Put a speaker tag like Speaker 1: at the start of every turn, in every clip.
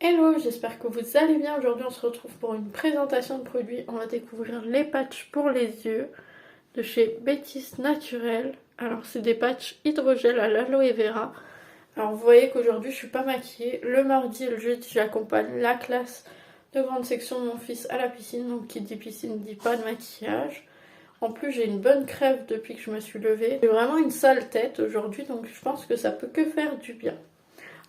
Speaker 1: Hello, j'espère que vous allez bien. Aujourd'hui on se retrouve pour une présentation de produits. On va découvrir les patchs pour les yeux de chez Bétis Naturel. Alors c'est des patchs hydrogel à l'aloe vera. Alors vous voyez qu'aujourd'hui je suis pas maquillée. Le mardi et le jeudi j'accompagne la classe de grande section de mon fils à la piscine. Donc qui dit piscine dit pas de maquillage. En plus j'ai une bonne crève depuis que je me suis levée. J'ai vraiment une sale tête aujourd'hui donc je pense que ça peut que faire du bien.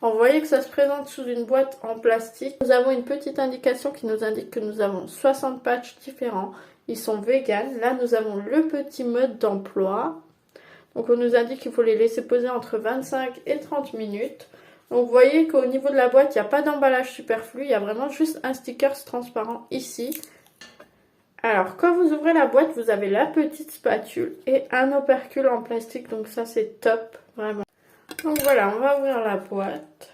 Speaker 1: Alors, vous voyez que ça se présente sous une boîte en plastique. Nous avons une petite indication qui nous indique que nous avons 60 patchs différents. Ils sont vegan. Là, nous avons le petit mode d'emploi. Donc, on nous indique qu'il faut les laisser poser entre 25 et 30 minutes. Donc, vous voyez qu'au niveau de la boîte, il n'y a pas d'emballage superflu. Il y a vraiment juste un sticker transparent ici. Alors, quand vous ouvrez la boîte, vous avez la petite spatule et un opercule en plastique. Donc, ça, c'est top, vraiment. Donc voilà, on va ouvrir la boîte.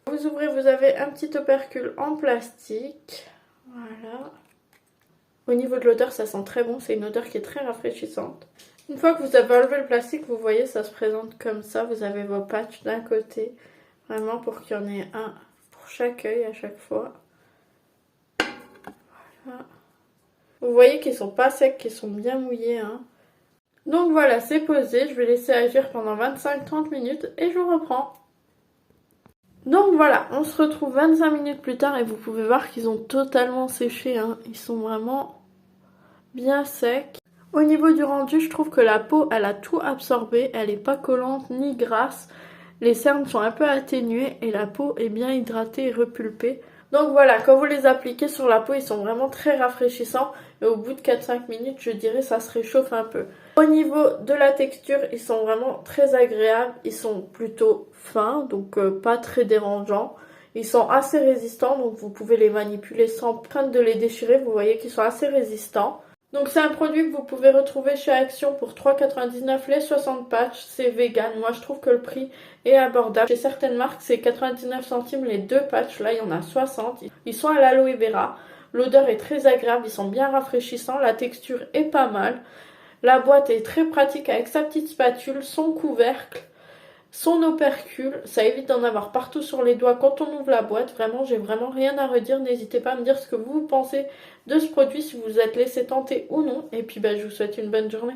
Speaker 1: Vous ouvrez, vous avez un petit opercule en plastique. Voilà. Au niveau de l'odeur, ça sent très bon. C'est une odeur qui est très rafraîchissante. Une fois que vous avez enlevé le plastique, vous voyez, ça se présente comme ça. Vous avez vos patchs d'un côté. Vraiment pour qu'il y en ait un pour chaque œil à chaque fois. Voilà. Vous voyez qu'ils sont pas secs, qu'ils sont bien mouillés, hein. Donc voilà, c'est posé, je vais laisser agir pendant 25-30 minutes et je vous reprends. Donc voilà, on se retrouve 25 minutes plus tard et vous pouvez voir qu'ils ont totalement séché, hein. Ils sont vraiment bien secs. Au niveau du rendu, je trouve que la peau, elle a tout absorbé, elle n'est pas collante ni grasse. Les cernes sont un peu atténuées et la peau est bien hydratée et repulpée. Donc voilà, quand vous les appliquez sur la peau, ils sont vraiment très rafraîchissants. Et au bout de 4-5 minutes, je dirais, ça se réchauffe un peu. Au niveau de la texture, ils sont vraiment très agréables. Ils sont plutôt fins, donc pas très dérangeants. Ils sont assez résistants, donc vous pouvez les manipuler sans crainte de les déchirer. Vous voyez qu'ils sont assez résistants. Donc c'est un produit que vous pouvez retrouver chez Action pour 3,99 les 60 patchs, c'est vegan. Moi je trouve que le prix est abordable. Chez certaines marques c'est 99 centimes les deux patchs, là il y en a 60. Ils sont à l'aloe vera, l'odeur est très agréable, ils sont bien rafraîchissants, la texture est pas mal. La boîte est très pratique avec sa petite spatule, son couvercle, son opercule, ça évite d'en avoir partout sur les doigts quand on ouvre la boîte. Vraiment, j'ai vraiment rien à redire. N'hésitez pas à me dire ce que vous pensez de ce produit, si vous vous êtes laissé tenter ou non. Et puis, je vous souhaite une bonne journée.